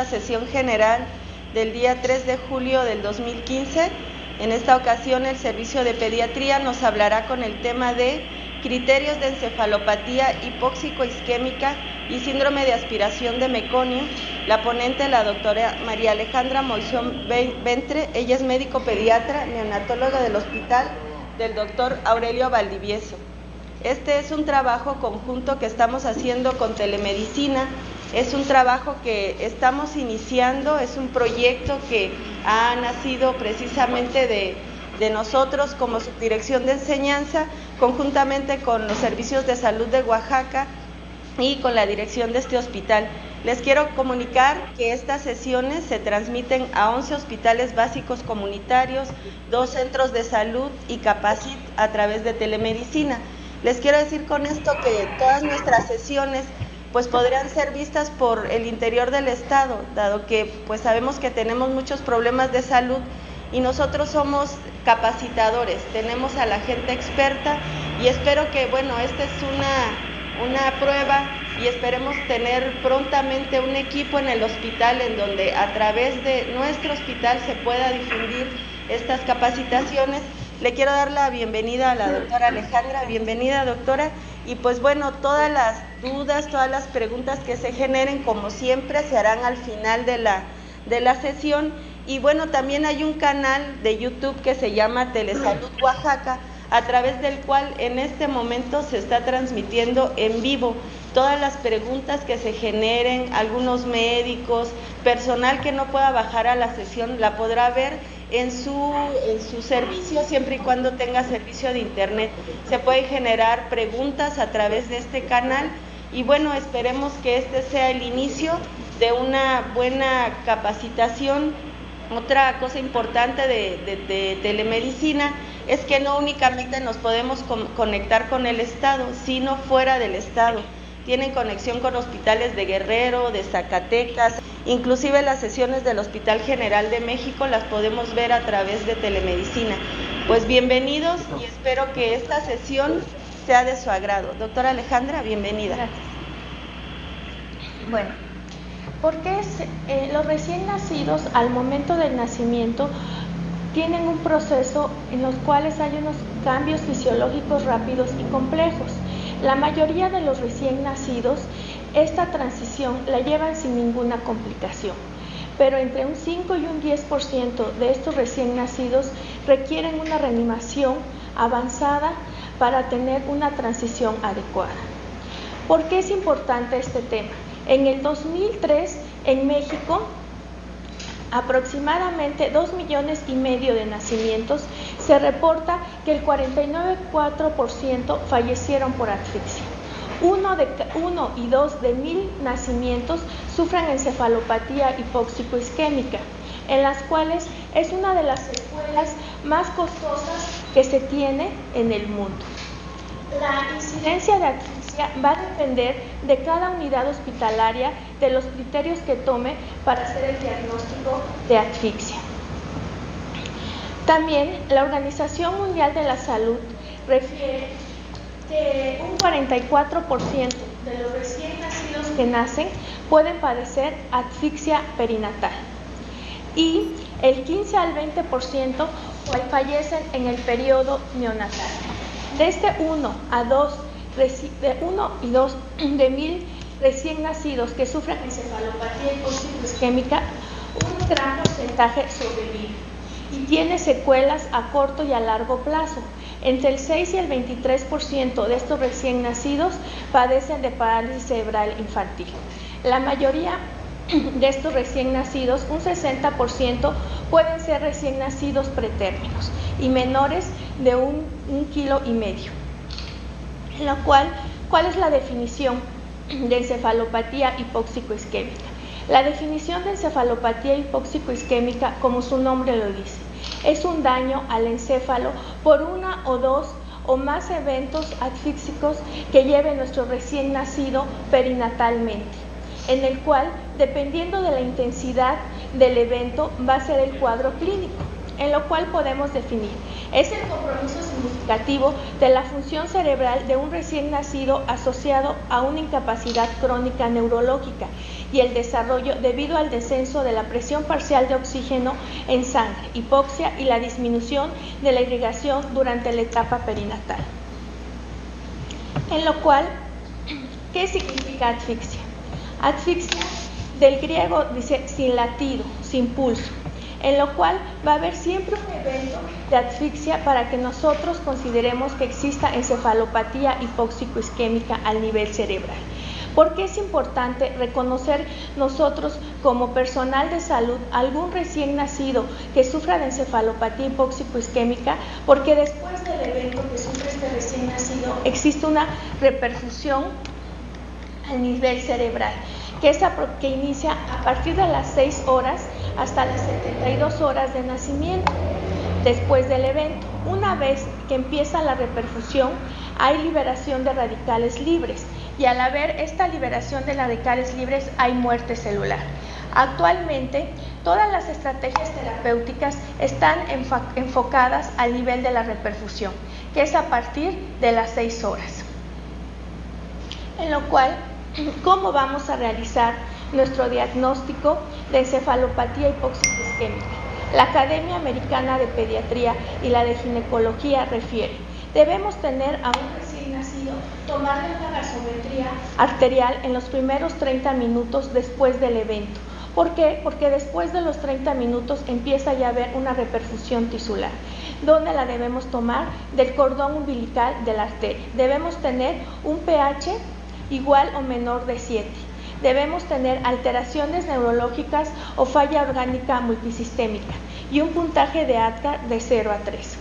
Sesión general del día 3 de julio del 2015. En esta ocasión el Servicio de Pediatría nos hablará con el tema de criterios de encefalopatía hipóxico-isquémica y síndrome de aspiración de meconio. La ponente, la doctora María Alejandra Moisón Ventre, ella es médico pediatra, neonatóloga del hospital del doctor Aurelio Valdivieso. Este es un trabajo conjunto que estamos haciendo con telemedicina. Es un trabajo que estamos iniciando, es un proyecto que ha nacido precisamente de nosotros como subdirección de enseñanza, conjuntamente con los servicios de salud de Oaxaca y con la dirección de este hospital. Les quiero comunicar que estas sesiones se transmiten a 11 hospitales básicos comunitarios, 2 centros de salud y Capacit a través de telemedicina. Les quiero decir con esto que todas nuestras sesiones pues podrían ser vistas por el interior del estado, dado que pues sabemos que tenemos muchos problemas de salud y nosotros somos capacitadores, tenemos a la gente experta y espero que, bueno, esta es una prueba y esperemos tener prontamente un equipo en el hospital en donde a través de nuestro hospital se pueda difundir estas capacitaciones. Le quiero dar la bienvenida a la doctora Alejandra. Bienvenida, doctora. Y pues bueno, todas las dudas, todas las preguntas que se generen, como siempre, se harán al final de la sesión. Y bueno, también hay un canal de YouTube que se llama Telesalud Oaxaca, a través del cual en este momento se está transmitiendo en vivo todas las preguntas que se generen, algunos médicos, personal que no pueda bajar a la sesión, la podrá ver en su servicio, siempre y cuando tenga servicio de internet. Se pueden generar preguntas a través de este canal y bueno, esperemos que este sea el inicio de una buena capacitación. Otra cosa importante de telemedicina es que no únicamente nos podemos conectar con el estado, sino fuera del estado. Tienen conexión con hospitales de Guerrero, de Zacatecas, inclusive las sesiones del Hospital General de México las podemos ver a través de telemedicina. Pues bienvenidos y espero que esta sesión sea de su agrado. Doctora Alejandra, bienvenida. Gracias. Bueno, porque los recién nacidos al momento del nacimiento tienen un proceso en los cuales hay unos cambios fisiológicos rápidos y complejos. La mayoría de los recién nacidos, esta transición la llevan sin ninguna complicación, pero entre un 5 y un 10% de estos recién nacidos requieren una reanimación avanzada para tener una transición adecuada. ¿Por qué es importante este tema? En el 2003, en México, aproximadamente 2,5 millones de nacimientos, se reporta que el 49,4% fallecieron por asfixia. 1 y 2 de 1,000 nacimientos sufren encefalopatía hipóxico-isquémica, en las cuales es una de las secuelas más costosas que se tiene en el mundo. La incidencia de asfixia va a depender de cada unidad hospitalaria de los criterios que tome para hacer el diagnóstico de asfixia. También la Organización Mundial de la Salud refiere que un 44% de los recién nacidos que nacen pueden padecer asfixia perinatal y el 15 al 20% fallecen en el periodo neonatal. De este 1 y 2 de 1,000 recién nacidos que sufren encefalopatía hipóxico-isquémica, un gran porcentaje sobrevive y tiene secuelas a corto y a largo plazo. Entre el 6 y el 23% de estos recién nacidos padecen de parálisis cerebral infantil. La mayoría de estos recién nacidos, un 60%, pueden ser recién nacidos pretérminos y menores de 1,5 kilos. ¿Cuál es la definición de encefalopatía hipóxico-isquémica? La definición de encefalopatía hipóxico-isquémica, como su nombre lo dice, es un daño al encéfalo por una o dos o más eventos asfíxicos que lleve nuestro recién nacido perinatalmente, en el cual, dependiendo de la intensidad del evento, va a ser el cuadro clínico, en lo cual podemos definir: es el compromiso significativo de la función cerebral de un recién nacido asociado a una incapacidad crónica neurológica y el desarrollo debido al descenso de la presión parcial de oxígeno en sangre, hipoxia y la disminución de la irrigación durante la etapa perinatal. En lo cual, ¿qué significa asfixia? Asfixia, del griego, dice sin latido, sin pulso, en lo cual va a haber siempre un evento de asfixia para que nosotros consideremos que exista encefalopatía hipóxico-isquémica al nivel cerebral. ¿Por qué es importante reconocer nosotros como personal de salud algún recién nacido que sufra de encefalopatía hipóxico-isquémica? Porque después del evento que sufre este recién nacido existe una repercusión al nivel cerebral, que inicia a partir de las 6 horas hasta las 72 horas de nacimiento después del evento. Una vez que empieza la reperfusión, hay liberación de radicales libres, y al haber esta liberación de radicales libres hay muerte celular. Actualmente, todas las estrategias terapéuticas están enfocadas al nivel de la reperfusión, que es a partir de las 6 horas. En lo cual, ¿cómo vamos a realizar nuestro diagnóstico de encefalopatía hipóxico-isquémica? La Academia Americana de Pediatría y la de Ginecología refiere: debemos tener a un recién nacido tomarle una gasometría arterial en los primeros 30 minutos después del evento. ¿Por qué? Porque después de los 30 minutos empieza ya a haber una reperfusión tisular. ¿Dónde la debemos tomar? Del cordón umbilical de la arteria. Debemos tener un pH igual o menor de 7. Debemos tener alteraciones neurológicas o falla orgánica multisistémica y un puntaje de ADCAR de 0 a 3.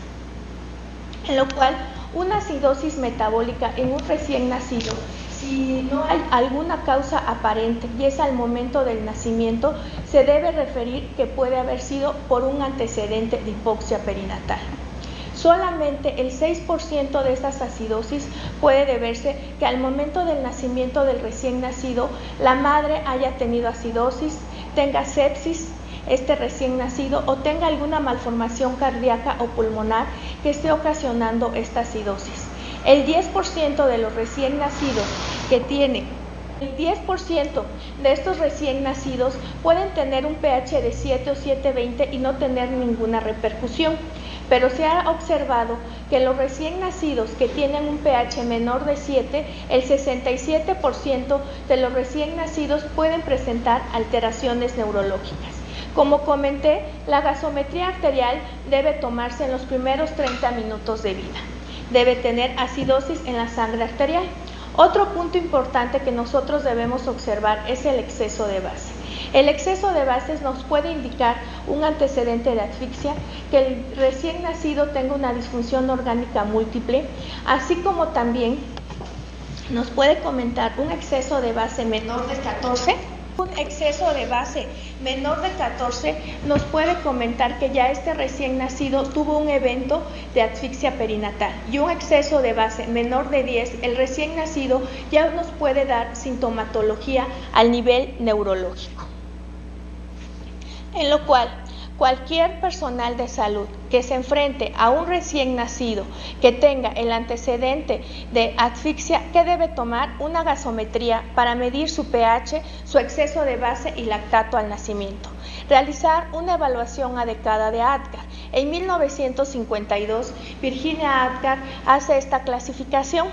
En lo cual, una acidosis metabólica en un recién nacido, si no hay alguna causa aparente y es al momento del nacimiento, se debe referir que puede haber sido por un antecedente de hipoxia perinatal. Solamente el 6% de estas acidosis puede deberse que al momento del nacimiento del recién nacido la madre haya tenido acidosis, tenga sepsis este recién nacido o tenga alguna malformación cardíaca o pulmonar que esté ocasionando esta acidosis. El 10% de los recién nacidos que tienen, el 10% de estos recién nacidos pueden tener un pH de 7 o 7,20 y no tener ninguna repercusión. Pero se ha observado que los recién nacidos que tienen un pH menor de 7, el 67% de los recién nacidos pueden presentar alteraciones neurológicas. Como comenté, la gasometría arterial debe tomarse en los primeros 30 minutos de vida. Debe tener acidosis en la sangre arterial. Otro punto importante que nosotros debemos observar es el exceso de base. El exceso de bases nos puede indicar un antecedente de asfixia, que el recién nacido tenga una disfunción orgánica múltiple, así como también nos puede comentar un exceso de base menor de 14. Un exceso de base menor de 14 nos puede comentar que ya este recién nacido tuvo un evento de asfixia perinatal, y un exceso de base menor de 10, el recién nacido ya nos puede dar sintomatología al nivel neurológico. En lo cual, cualquier personal de salud que se enfrente a un recién nacido que tenga el antecedente de asfixia, ¿qué debe tomar? Una gasometría para medir su pH, su exceso de base y lactato al nacimiento. Realizar una evaluación adecuada de ADCAR. En 1952, Virginia ADCAR hace esta clasificación,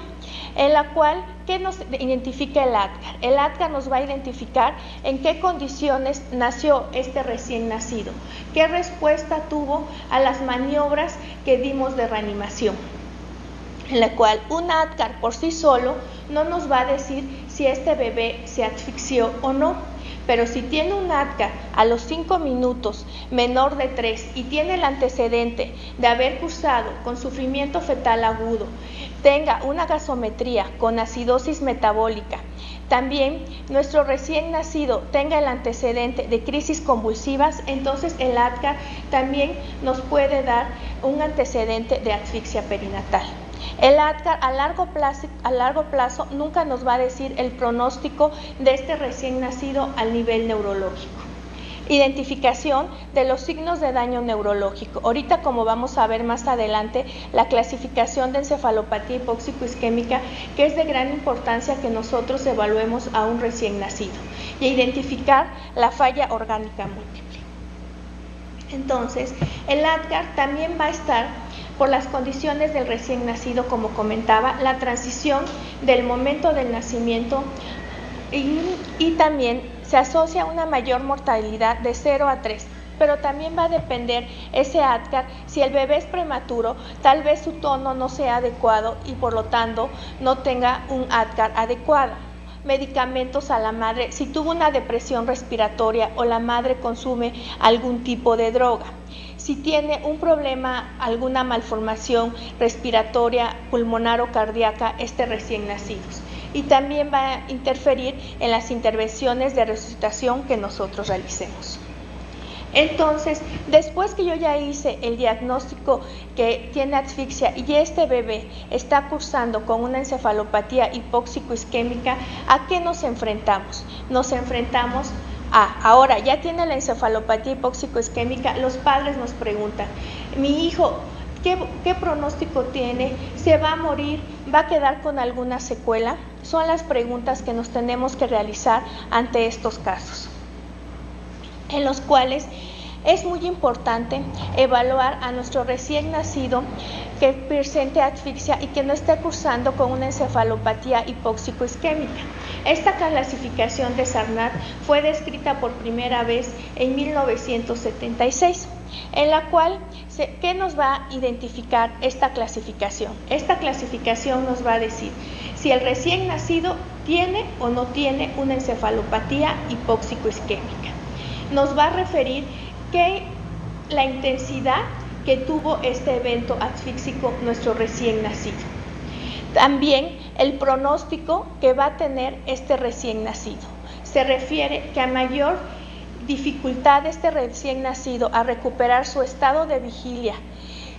en la cual, ¿qué nos identifica el ADCAR? El ADCAR nos va a identificar en qué condiciones nació este recién nacido, qué respuesta tuvo a las maniobras que dimos de reanimación, en la cual un ADCAR por sí solo no nos va a decir si este bebé se asfixió o no. Pero si tiene un ADCAR a los 5 minutos menor de 3 y tiene el antecedente de haber cursado con sufrimiento fetal agudo, tenga una gasometría con acidosis metabólica, también nuestro recién nacido tenga el antecedente de crisis convulsivas, entonces el ADGAR también nos puede dar un antecedente de asfixia perinatal. El ADGAR a largo plazo nunca nos va a decir el pronóstico de este recién nacido al nivel neurológico. Identificación de los signos de daño neurológico. Ahorita, como vamos a ver más adelante, la clasificación de encefalopatía hipóxico-isquémica, que es de gran importancia que nosotros evaluemos a un recién nacido, y identificar la falla orgánica múltiple. Entonces, el ADGAR también va a estar por las condiciones del recién nacido, como comentaba, la transición del momento del nacimiento y también se asocia a una mayor mortalidad de 0 a 3, pero también va a depender ese ADGAR, si el bebé es prematuro, tal vez su tono no sea adecuado y por lo tanto no tenga un ADGAR adecuado. Medicamentos a la madre, si tuvo una depresión respiratoria o la madre consume algún tipo de droga. Si tiene un problema, alguna malformación respiratoria, pulmonar o cardíaca, recién nacidos. Y también va a interferir en las intervenciones de resucitación que nosotros realicemos. Entonces, después que yo ya hice el diagnóstico que tiene asfixia y este bebé está cursando con una encefalopatía hipóxico-isquémica, ¿a qué nos enfrentamos? Nos enfrentamos ahora ya tiene la encefalopatía hipóxico-isquémica, los padres nos preguntan, mi hijo, ¿qué pronóstico tiene? ¿Se va a morir? ¿Va a quedar con alguna secuela? Son las preguntas que nos tenemos que realizar ante estos casos, en los cuales es muy importante evaluar a nuestro recién nacido que presente asfixia y que no esté cursando con una encefalopatía hipóxico-isquémica. Esta clasificación de Sarnat fue descrita por primera vez en 1976, en la cual, ¿qué nos va a identificar esta clasificación? Esta clasificación nos va a decir si el recién nacido tiene o no tiene una encefalopatía hipóxico-isquémica. Nos va a referir que la intensidad que tuvo este evento asfíxico nuestro recién nacido. También el pronóstico que va a tener este recién nacido. Se refiere que a mayor dificultad de este recién nacido a recuperar su estado de vigilia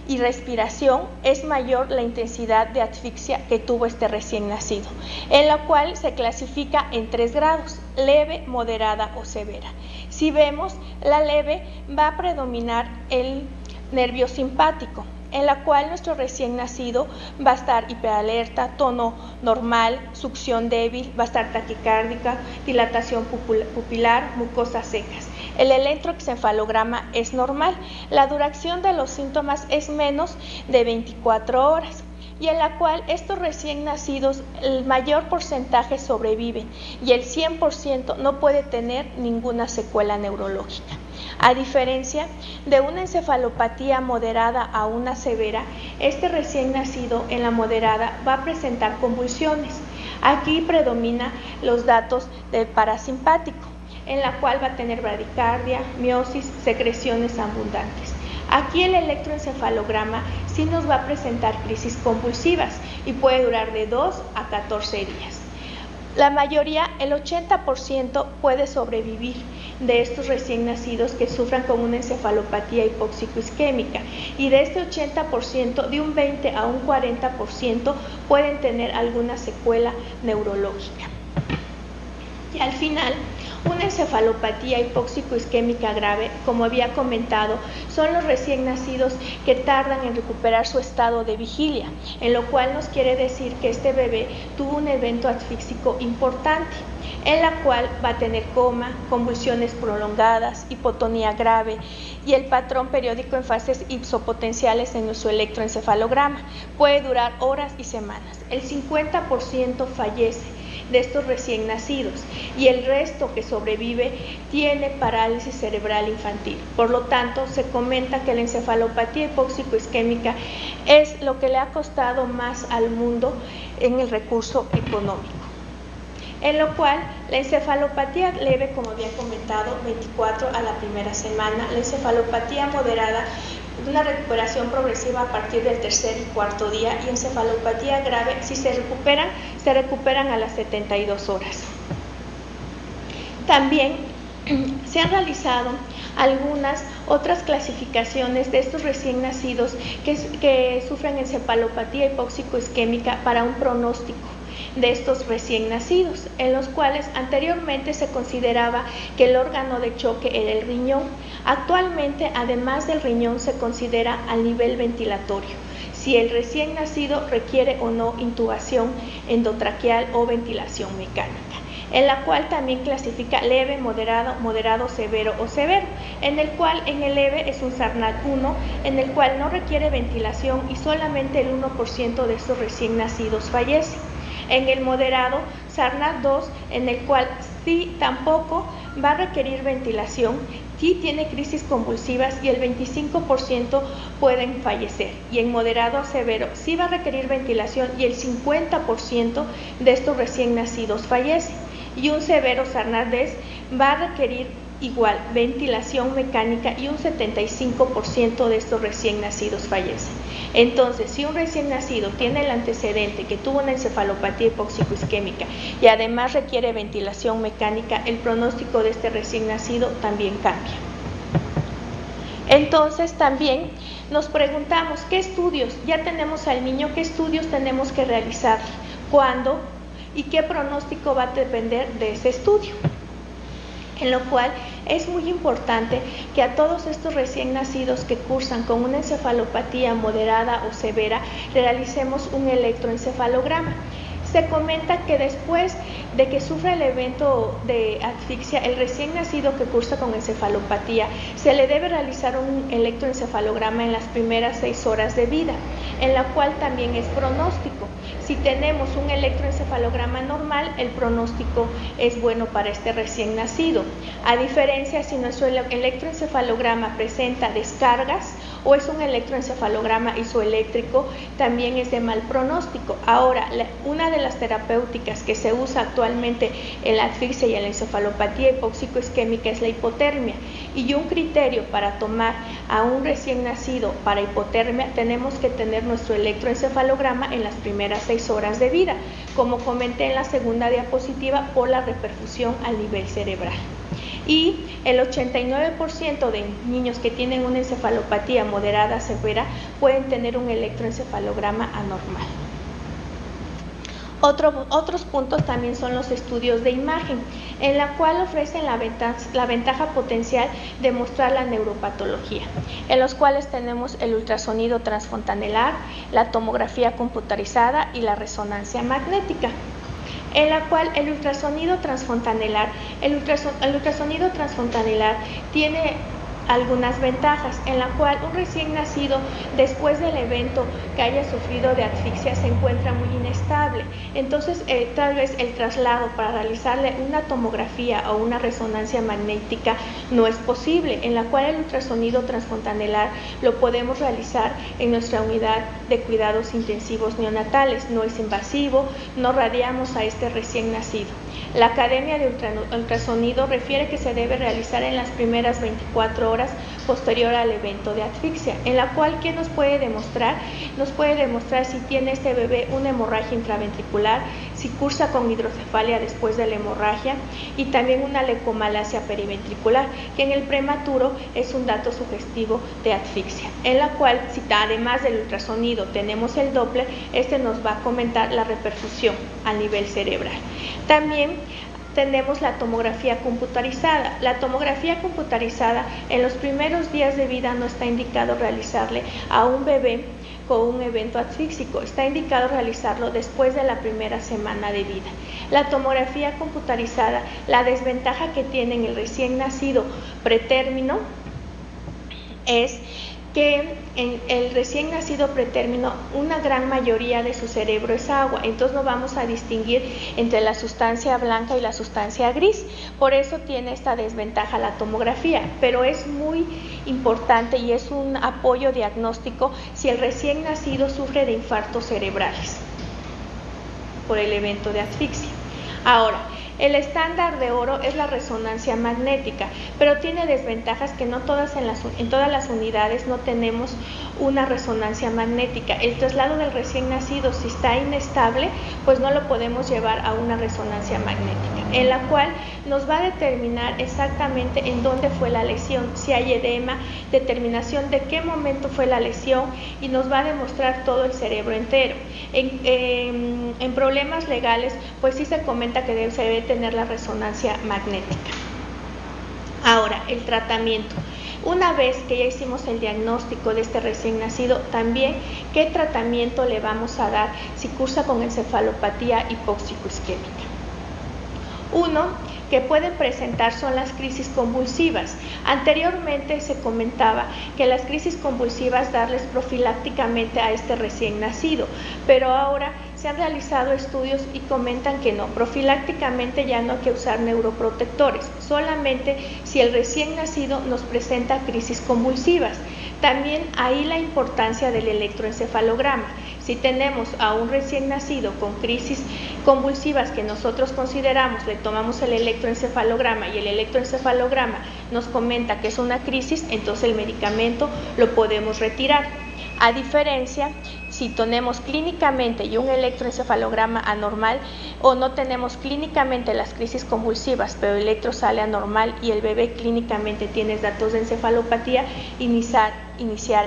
y respiración, es mayor la intensidad de asfixia que tuvo este recién nacido, en la cual se clasifica en 3 grados, leve, moderada o severa. Si vemos, la leve va a predominar el nervio simpático, en la cual nuestro recién nacido va a estar hiperalerta, tono normal, succión débil, va a estar taquicárdica, dilatación pupilar, mucosas secas. El electroencefalograma es normal. La duración de los síntomas es menos de 24 horas. Y en la cual estos recién nacidos, el mayor porcentaje sobreviven y el 100% no puede tener ninguna secuela neurológica. A diferencia de una encefalopatía moderada a una severa, este recién nacido en la moderada va a presentar convulsiones. Aquí predomina los datos del parasimpático, en la cual va a tener bradicardia, miosis, secreciones abundantes. Aquí el electroencefalograma sí nos va a presentar crisis convulsivas y puede durar de 2 a 14 días. La mayoría, el 80%, puede sobrevivir de estos recién nacidos que sufran con una encefalopatía hipóxico-isquémica, y de este 80%, de un 20 a un 40% pueden tener alguna secuela neurológica. Y al final, una encefalopatía hipóxico-isquémica grave, como había comentado, son los recién nacidos que tardan en recuperar su estado de vigilia, en lo cual nos quiere decir que este bebé tuvo un evento asfíxico importante, en la cual va a tener coma, convulsiones prolongadas, hipotonía grave y el patrón periódico en fases ipsopotenciales en nuestro electroencefalograma. Puede durar horas y semanas. El 50% fallece de estos recién nacidos y el resto que sobrevive tiene parálisis cerebral infantil. Por lo tanto, se comenta que la encefalopatía hipóxico-isquémica es lo que le ha costado más al mundo en el recurso económico. En lo cual, la encefalopatía leve, como había comentado, 24 a la primera semana, la encefalopatía moderada una recuperación progresiva a partir del tercer y cuarto día, y encefalopatía grave, si se recuperan a las 72 horas. También se han realizado algunas otras clasificaciones de estos recién nacidos que sufren encefalopatía hipóxico-isquémica para un pronóstico de estos recién nacidos, en los cuales anteriormente se consideraba que el órgano de choque era el riñón. Actualmente, además del riñón, se considera al nivel ventilatorio, si el recién nacido requiere o no intubación endotraqueal o ventilación mecánica, en la cual también clasifica leve, moderado, severo o severo, en el cual en el leve es un Sarnat 1, en el cual no requiere ventilación y solamente el 1% de estos recién nacidos fallece. En el moderado, Sarnat 2, en el cual sí tampoco va a requerir ventilación, sí tiene crisis convulsivas y el 25% pueden fallecer. Y en moderado a severo sí va a requerir ventilación y el 50% de estos recién nacidos fallece. Y un severo Sarnat 10 va a requerir igual ventilación mecánica y un 75% de estos recién nacidos fallecen. Entonces, si un recién nacido tiene el antecedente que tuvo una encefalopatía hipóxico-isquémica y además requiere ventilación mecánica, el pronóstico de este recién nacido también cambia. Entonces, también nos preguntamos, ¿qué estudios? Ya tenemos al niño, ¿qué estudios tenemos que realizar? ¿Cuándo? ¿Y qué pronóstico va a depender de ese estudio? En lo cual es muy importante que a todos estos recién nacidos que cursan con una encefalopatía moderada o severa realicemos un electroencefalograma. Se comenta que después de que sufra el evento de asfixia, el recién nacido que cursa con encefalopatía, se le debe realizar un electroencefalograma en las primeras 6 horas de vida, en la cual también es pronóstico. Si tenemos un electroencefalograma normal, el pronóstico es bueno para este recién nacido. A diferencia, si nuestro electroencefalograma presenta descargas o es un electroencefalograma isoeléctrico, también es de mal pronóstico. Ahora, una de las terapéuticas que se usa actualmente en la asfixia y en la encefalopatía hipóxico-isquémica es la hipotermia. Y un criterio para tomar a un recién nacido para hipotermia, tenemos que tener nuestro electroencefalograma en las primeras 6 horas de vida, como comenté en la segunda diapositiva, por la reperfusión al nivel cerebral. Y el 89% de niños que tienen una encefalopatía moderada severa pueden tener un electroencefalograma anormal. Otros puntos también son los estudios de imagen, en la cual ofrecen la ventaja potencial de mostrar la neuropatología, en los cuales tenemos el ultrasonido transfontanelar, la tomografía computarizada y la resonancia magnética, en la cual el ultrasonido transfontanelar tiene algunas ventajas, en la cual un recién nacido después del evento que haya sufrido de asfixia se encuentra muy inestable. Entonces tal vez el traslado para realizarle una tomografía o una resonancia magnética no es posible, en la cual el ultrasonido transfontanelar lo podemos realizar en nuestra unidad de cuidados intensivos neonatales. No es invasivo, no radiamos a este recién nacido. La Academia de Ultrasonido refiere que se debe realizar en las primeras 24 horas posterior al evento de asfixia, en la cual ¿qué nos puede demostrar? Nos puede demostrar si tiene este bebé una hemorragia intraventricular, si cursa con hidrocefalia después de la hemorragia y también una leucomalacia periventricular, que en el prematuro es un dato sugestivo de asfixia, en la cual si además del ultrasonido tenemos el Doppler, este nos va a comentar la reperfusión a nivel cerebral. También tenemos la tomografía computarizada. La tomografía computarizada en los primeros días de vida no está indicado realizarle a un bebé con un evento asfíxico, está indicado realizarlo después de la primera semana de vida. La tomografía computarizada, la desventaja que tiene en el recién nacido pretérmino es que en el recién nacido pretérmino una gran mayoría de su cerebro es agua, entonces no vamos a distinguir entre la sustancia blanca y la sustancia gris, por eso tiene esta desventaja la tomografía, pero es muy importante y es un apoyo diagnóstico si el recién nacido sufre de infartos cerebrales por el evento de asfixia. Ahora, El estándar de oro es la resonancia magnética, pero tiene desventajas que no todas en todas las unidades no tenemos una resonancia magnética. El traslado del recién nacido, si está inestable, pues no lo podemos llevar a una resonancia magnética, en la cual nos va a determinar exactamente en dónde fue la lesión, si hay edema, determinación de qué momento fue la lesión, y nos va a demostrar todo el cerebro entero. En problemas legales, pues sí se comenta que se debe tener la resonancia magnética. Ahora, el tratamiento. Una vez que ya hicimos el diagnóstico de este recién nacido, también qué tratamiento le vamos a dar si cursa con encefalopatía hipóxico-isquémica. Uno que pueden presentar son las crisis convulsivas. Anteriormente se comentaba que las crisis convulsivas darles profilácticamente a este recién nacido, pero ahora se han realizado estudios y comentan que no, profilácticamente ya no hay que usar neuroprotectores, solamente si el recién nacido nos presenta crisis convulsivas. También ahí la importancia del electroencefalograma. Si tenemos a un recién nacido con crisis convulsivas que nosotros consideramos, le tomamos el electroencefalograma y el electroencefalograma nos comenta que es una crisis, entonces el medicamento lo podemos retirar. A diferencia, si tenemos clínicamente y un electroencefalograma anormal, o no tenemos clínicamente las crisis convulsivas, pero el electro sale anormal y el bebé clínicamente tiene datos de encefalopatía, iniciar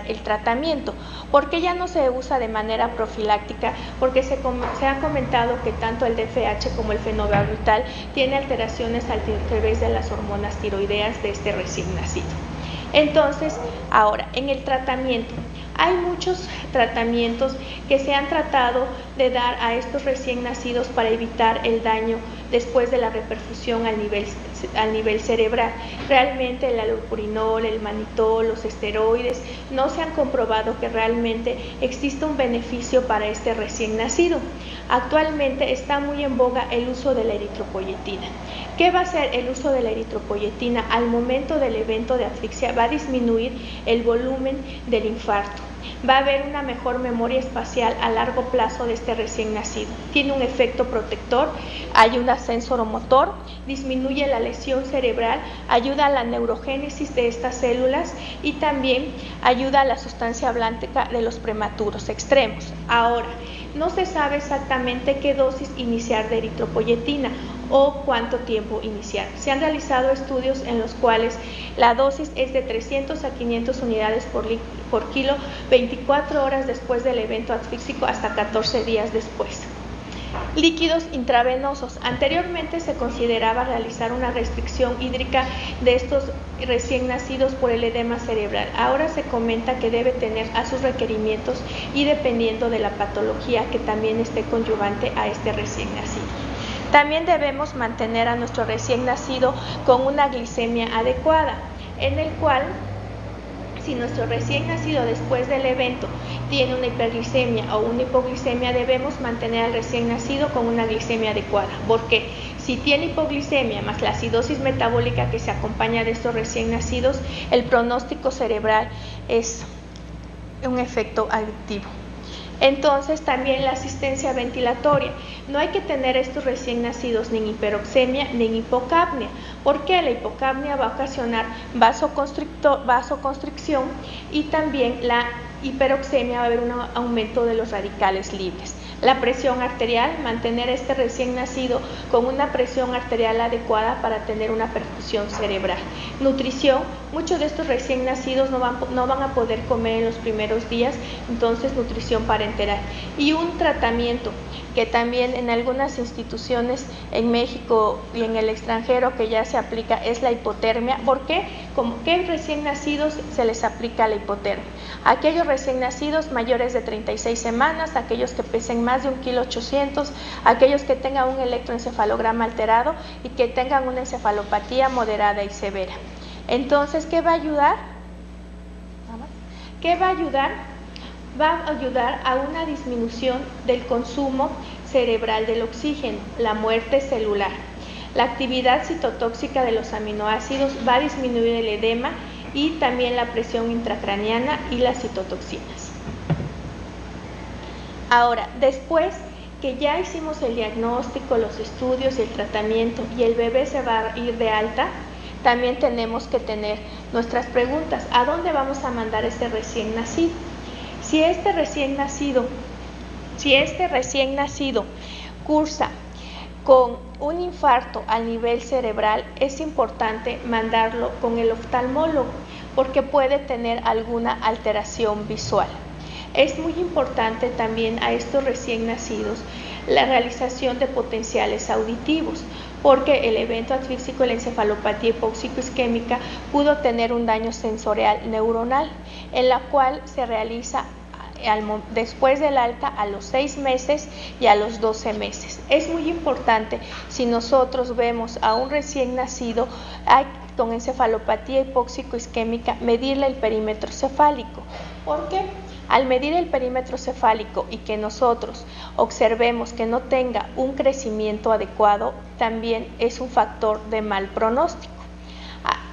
el tratamiento. ¿Por qué ya no se usa de manera profiláctica? Porque se ha comentado que tanto el DFH como el fenobarbital tiene alteraciones al través de las hormonas tiroideas de este recién nacido. Entonces, ahora, en el tratamiento, hay muchos tratamientos que se han tratado de dar a estos recién nacidos para evitar el daño después de la reperfusión al nivel cerebral. Realmente el allopurinol, el manitol, los esteroides, no se han comprobado que realmente exista un beneficio para este recién nacido. Actualmente está muy en boga el uso de la eritropoyetina. ¿Qué va a hacer el uso de la eritropoyetina? Al momento del evento de asfixia va a disminuir el volumen del infarto. Va a haber una mejor memoria espacial a largo plazo de este recién nacido. Tiene un efecto protector, ayuda sensoromotor, disminuye la lesión cerebral, ayuda a la neurogénesis de estas células y también ayuda a la sustancia blándica de los prematuros extremos. Ahora, no se sabe exactamente qué dosis iniciar de eritropoyetina o cuánto tiempo iniciar. Se han realizado estudios en los cuales la dosis es de 300 a 500 unidades por kilo, 24 horas después del evento asfíxico hasta 14 días después. Líquidos intravenosos. Anteriormente se consideraba realizar una restricción hídrica de estos recién nacidos por el edema cerebral. Ahora se comenta que debe tener a sus requerimientos y dependiendo de la patología que también esté conyugante a este recién nacido. También debemos mantener a nuestro recién nacido con una glicemia adecuada, en el cual, si nuestro recién nacido después del evento tiene una hiperglicemia o una hipoglicemia, debemos mantener al recién nacido con una glicemia adecuada. Porque si tiene hipoglicemia más la acidosis metabólica que se acompaña de estos recién nacidos, el pronóstico cerebral es un efecto adictivo. Entonces, también la asistencia ventilatoria. No hay que tener estos recién nacidos ni en hiperoxemia ni en hipocapnia, porque la hipocapnia va a ocasionar vasoconstricción y también la hiperoxemia va a haber un aumento de los radicales libres. La presión arterial, mantener este recién nacido con una presión arterial adecuada para tener una perfusión cerebral. Nutrición, muchos de estos recién nacidos no van a poder comer en los primeros días, entonces nutrición parenteral. Y un tratamiento que también en algunas instituciones en México y en el extranjero que ya se aplica es la hipotermia. ¿Por qué? Como que recién nacidos se les aplica la hipotermia. Aquellos recién nacidos mayores de 36 semanas, aquellos que pesen más de 1,8 kg, aquellos que tengan un electroencefalograma alterado y que tengan una encefalopatía moderada y severa. Entonces, ¿qué va a ayudar? Va a ayudar a una disminución del consumo cerebral del oxígeno, la muerte celular. La actividad citotóxica de los aminoácidos va a disminuir el edema y también la presión intracraniana y las citotoxinas. Ahora, después que ya hicimos el diagnóstico, los estudios y el tratamiento y el bebé se va a ir de alta, también tenemos que tener nuestras preguntas. ¿A dónde vamos a mandar ese recién nacido? Si este recién nacido cursa con un infarto a nivel cerebral, es importante mandarlo con el oftalmólogo porque puede tener alguna alteración visual. Es muy importante también a estos recién nacidos la realización de potenciales auditivos, porque el evento asfíxico de la encefalopatía hipóxico-isquémica pudo tener un daño sensorial neuronal, en la cual se realiza después del alta a los 6 meses y a los 12 meses. Es muy importante, si nosotros vemos a un recién nacido con encefalopatía hipóxico-isquémica, medirle el perímetro cefálico. ¿Por qué? Al medir el perímetro cefálico y que nosotros observemos que no tenga un crecimiento adecuado, también es un factor de mal pronóstico.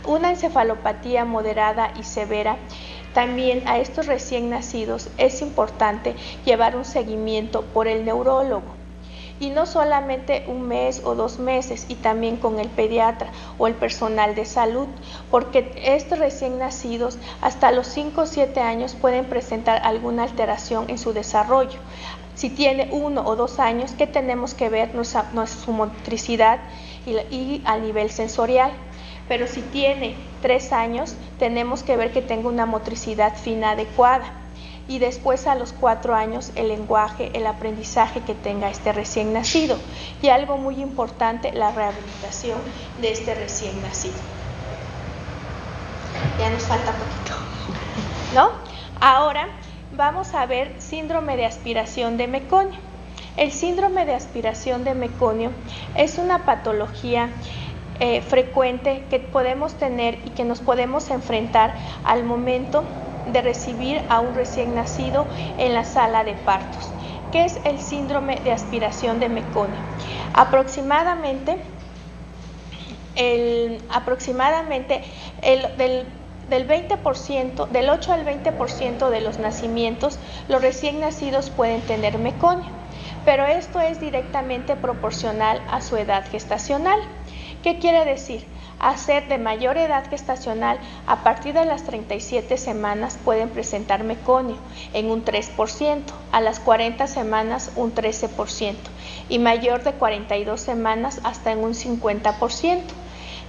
Una encefalopatía moderada y severa, también a estos recién nacidos es importante llevar un seguimiento por el neurólogo. Y no solamente 1 mes o 2 meses, y también con el pediatra o el personal de salud, porque estos recién nacidos hasta los 5 o 7 años pueden presentar alguna alteración en su desarrollo. Si tiene 1 o 2 años, ¿qué tenemos que ver? Su motricidad y a nivel sensorial. Pero si tiene 3 años, tenemos que ver que tenga una motricidad fina adecuada. Y después a los 4 años el lenguaje, el aprendizaje que tenga este recién nacido. Y algo muy importante, la rehabilitación de este recién nacido. Ya nos falta poquito, ¿no? Ahora vamos a ver síndrome de aspiración de meconio. El síndrome de aspiración de meconio es una patología frecuente que podemos tener y que nos podemos enfrentar al momento de recibir a un recién nacido en la sala de partos. ¿Qué es el síndrome de aspiración de meconio? Aproximadamente del 20%, del 8 al 20% de los nacimientos, los recién nacidos pueden tener meconio, pero esto es directamente proporcional a su edad gestacional. ¿Qué quiere decir? A ser de mayor edad gestacional, a partir de las 37 semanas pueden presentar meconio en un 3%, a las 40 semanas un 13% y mayor de 42 semanas hasta en un 50%.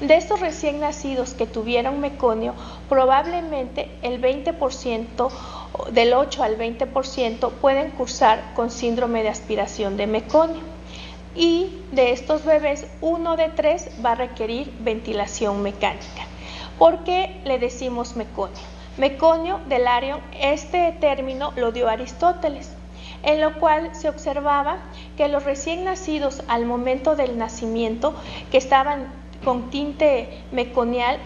De estos recién nacidos que tuvieron meconio, probablemente el 20%, del 8 al 20%, pueden cursar con síndrome de aspiración de meconio. Y de estos bebés, 1 de 3 va a requerir ventilación mecánica. ¿Por qué le decimos meconio? Meconio del Arion, este término lo dio Aristóteles, en lo cual se observaba que los recién nacidos al momento del nacimiento, que estaban con tinte meconial,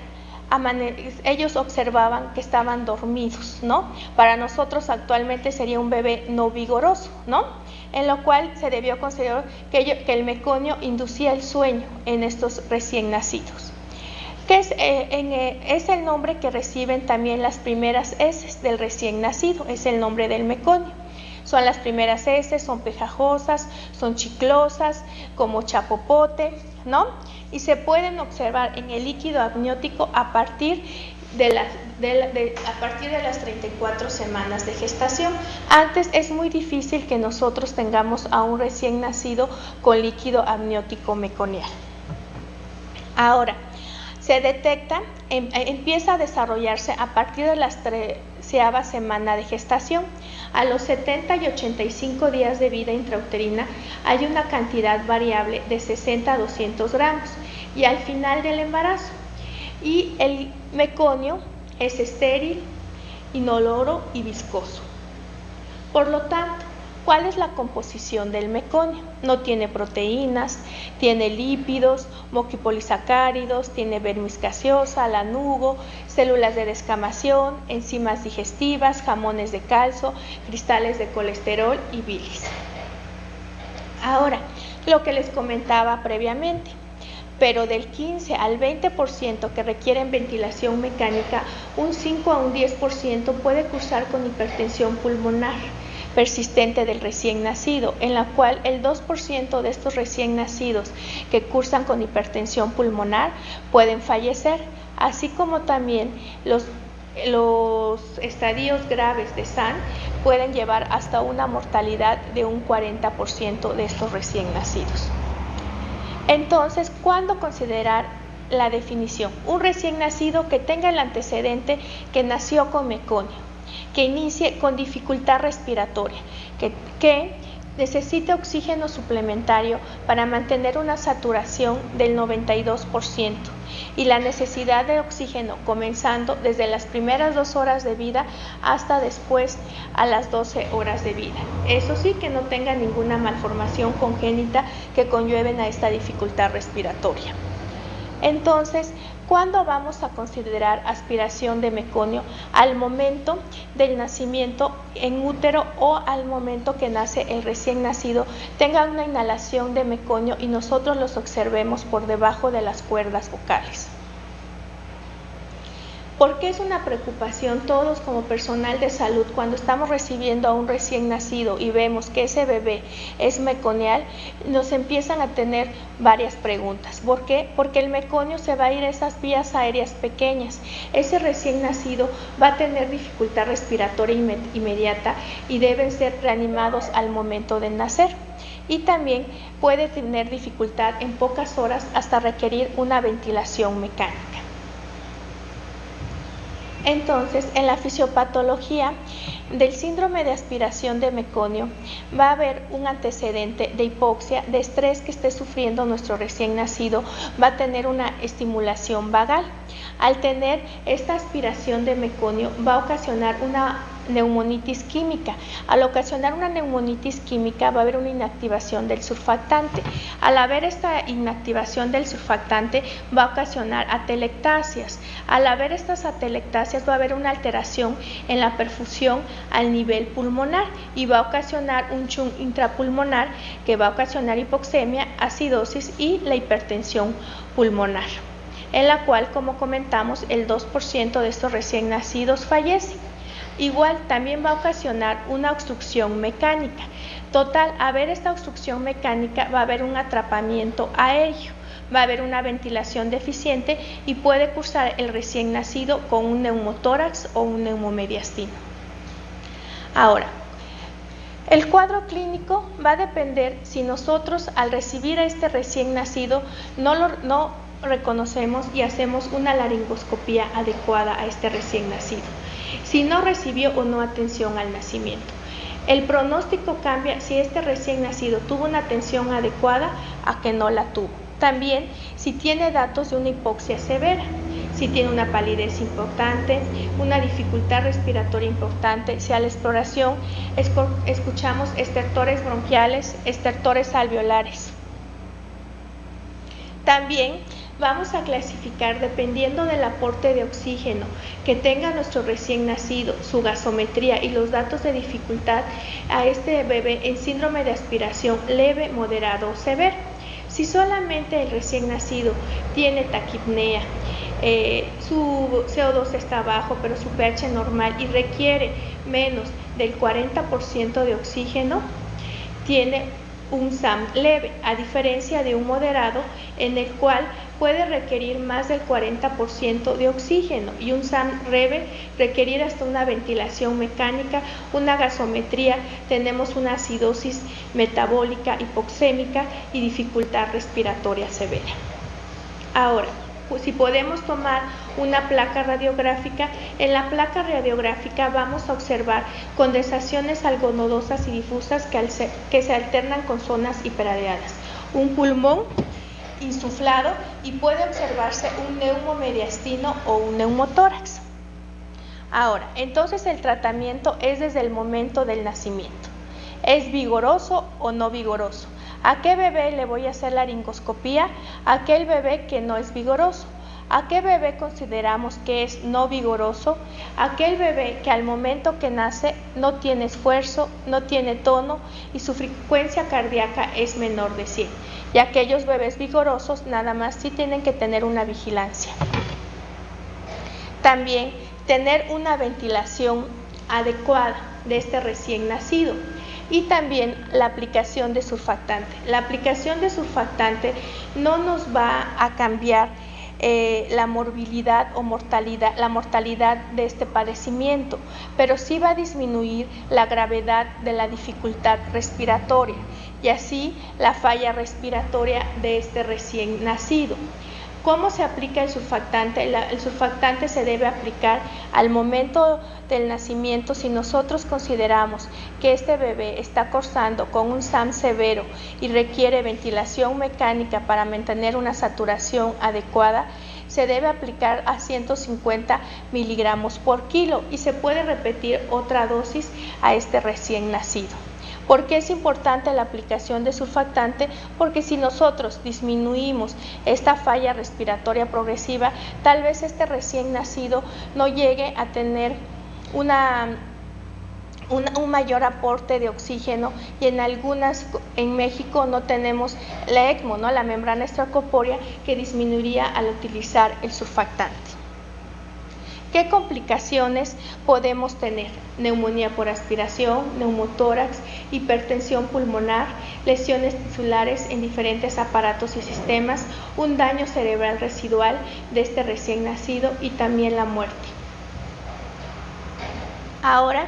ellos observaban que estaban dormidos, ¿no? Para nosotros actualmente sería un bebé no vigoroso, ¿no? En lo cual se debió considerar que el meconio inducía el sueño en estos recién nacidos. Que es el nombre que reciben también las primeras heces del recién nacido, es el nombre del meconio. Son las primeras heces, son pegajosas, son chiclosas, como chapopote, ¿no? Y se pueden observar en el líquido amniótico a partir de las 34 semanas de gestación. Antes es muy difícil que nosotros tengamos a un recién nacido con líquido amniótico meconial. Ahora, se detecta, empieza a desarrollarse a partir de las 13ª semana de gestación. A los 70 y 85 días de vida intrauterina hay una cantidad variable de 60 a 200 gramos y al final del embarazo. Y el meconio es estéril, inoloro y viscoso. Por lo tanto, ¿cuál es la composición del meconio? No tiene proteínas, tiene lípidos, moquipolisacáridos, tiene vermis gaseosa, lanugo, células de descamación, enzimas digestivas, jamones de calcio, cristales de colesterol y bilis. Ahora, lo que les comentaba previamente, pero del 15 al 20% que requieren ventilación mecánica, un 5 a un 10% puede cursar con hipertensión pulmonar, persistente del recién nacido, en la cual el 2% de estos recién nacidos que cursan con hipertensión pulmonar pueden fallecer, así como también los estadios graves de SAN pueden llevar hasta una mortalidad de un 40% de estos recién nacidos. Entonces, ¿cuándo considerar la definición? Un recién nacido que tenga el antecedente que nació con meconio, que inicie con dificultad respiratoria, que necesite oxígeno suplementario para mantener una saturación del 92% y la necesidad de oxígeno comenzando desde las primeras 2 horas de vida hasta después a las 12 horas de vida. Eso sí, que no tenga ninguna malformación congénita que conlleven a esta dificultad respiratoria. Entonces, ¿cuándo vamos a considerar aspiración de meconio? Al momento del nacimiento en útero o al momento que nace el recién nacido, tenga una inhalación de meconio y nosotros los observemos por debajo de las cuerdas vocales. ¿Por qué es una preocupación todos como personal de salud cuando estamos recibiendo a un recién nacido y vemos que ese bebé es meconial? Nos empiezan a tener varias preguntas. ¿Por qué? Porque el meconio se va a ir a esas vías aéreas pequeñas. Ese recién nacido va a tener dificultad respiratoria inmediata y deben ser reanimados al momento de nacer. Y también puede tener dificultad en pocas horas hasta requerir una ventilación mecánica. Entonces, en la fisiopatología del síndrome de aspiración de meconio va a haber un antecedente de hipoxia, de estrés que esté sufriendo nuestro recién nacido, va a tener una estimulación vagal. Al tener esta aspiración de meconio va a ocasionar una neumonitis química. Al ocasionar una neumonitis química va a haber una inactivación del surfactante. Al haber esta inactivación del surfactante va a ocasionar atelectasias. Al haber estas atelectasias va a haber una alteración en la perfusión al nivel pulmonar y va a ocasionar un shunt intrapulmonar que va a ocasionar hipoxemia, acidosis y la hipertensión pulmonar, en la cual, como comentamos, el 2% de estos recién nacidos fallece. Igual también va a ocasionar una obstrucción mecánica. Total, a ver esta obstrucción mecánica va a haber un atrapamiento aéreo, va a haber una ventilación deficiente y puede cursar el recién nacido con un neumotórax o un neumomediastino. Ahora, el cuadro clínico va a depender si nosotros al recibir a este recién nacido no reconocemos y hacemos una laringoscopía adecuada a este recién nacido, si no recibió o no atención al nacimiento. El pronóstico cambia si este recién nacido tuvo una atención adecuada a que no la tuvo. También si tiene datos de una hipoxia severa, si tiene una palidez importante, una dificultad respiratoria importante, si a la exploración escuchamos estertores bronquiales, estertores alveolares. También vamos a clasificar, dependiendo del aporte de oxígeno que tenga nuestro recién nacido, su gasometría y los datos de dificultad, a este bebé en síndrome de aspiración leve, moderado o severo. Si solamente el recién nacido tiene taquipnea, su CO2 está bajo, pero su pH normal y requiere menos del 40% de oxígeno, tiene un SAM leve, a diferencia de un moderado en el cual puede requerir más del 40% de oxígeno y un SAM leve requerir hasta una ventilación mecánica, una gasometría, tenemos una acidosis metabólica hipoxémica y dificultad respiratoria severa. Ahora, si podemos tomar una placa radiográfica, en la placa radiográfica vamos a observar condensaciones algo nodosas y difusas que se alternan con zonas hiperareadas, un pulmón insuflado y puede observarse un neumomediastino o un neumotórax. Ahora, entonces el tratamiento es desde el momento del nacimiento. ¿Es vigoroso o no vigoroso? ¿A qué bebé le voy a hacer laringoscopía? ¿A aquel bebé que no es vigoroso? ¿A qué bebé consideramos que es no vigoroso? Aquel bebé que al momento que nace no tiene esfuerzo, no tiene tono y su frecuencia cardíaca es menor de 100. Y aquellos bebés vigorosos nada más sí tienen que tener una vigilancia. También tener una ventilación adecuada. de este recién nacido. Y también la aplicación de surfactante. La aplicación de surfactante no nos va a cambiar la morbilidad o mortalidad, la mortalidad de este padecimiento, pero sí va a disminuir la gravedad de la dificultad respiratoria y así la falla respiratoria de este recién nacido. ¿Cómo se aplica el surfactante? El surfactante se debe aplicar al momento del nacimiento si nosotros consideramos que este bebé está cursando con un SAM severo y requiere ventilación mecánica para mantener una saturación adecuada. Se debe aplicar a 150 miligramos por kilo y se puede repetir otra dosis a este recién nacido. ¿Por qué es importante la aplicación de surfactante? Porque si nosotros disminuimos esta falla respiratoria progresiva, tal vez este recién nacido no llegue a tener un mayor aporte de oxígeno y en México no tenemos la ECMO, ¿no? La membrana extracorpórea, que disminuiría al utilizar el surfactante. ¿Qué complicaciones podemos tener? Neumonía por aspiración, neumotórax, hipertensión pulmonar, lesiones tisulares en diferentes aparatos y sistemas, un daño cerebral residual de este recién nacido y también la muerte. Ahora,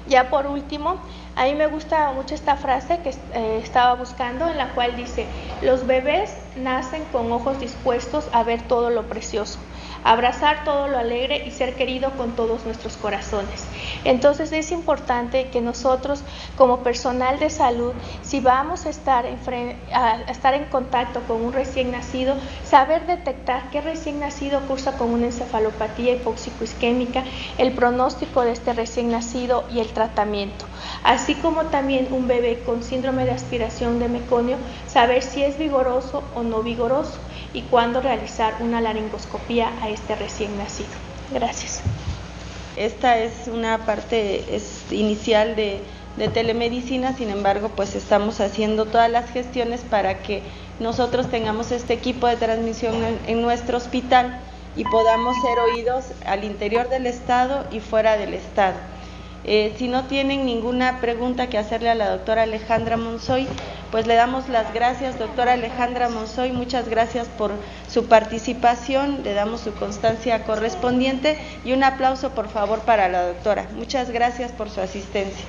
ya por último, a mí me gusta mucho esta frase que estaba buscando, en la cual dice: los bebés nacen con ojos dispuestos a ver todo lo precioso, abrazar todo lo alegre y ser querido con todos nuestros corazones. Entonces es importante que nosotros, como personal de salud, si vamos a estar en contacto con un recién nacido, saber detectar qué recién nacido cursa con una encefalopatía hipóxico-isquémica, el pronóstico de este recién nacido y el tratamiento. Así como también un bebé con síndrome de aspiración de meconio, saber si es vigoroso o no vigoroso y cuándo realizar una laringoscopía a este recién nacido. Gracias. Esta es una parte inicial de telemedicina, sin embargo, pues estamos haciendo todas las gestiones para que nosotros tengamos este equipo de transmisión en nuestro hospital y podamos ser oídos al interior del estado y fuera del estado. Si no tienen ninguna pregunta que hacerle a la doctora Alejandra Monzoy, pues le damos las gracias, doctora Alejandra Monzoy, muchas gracias por su participación, le damos su constancia correspondiente y un aplauso por favor para la doctora. Muchas gracias por su asistencia.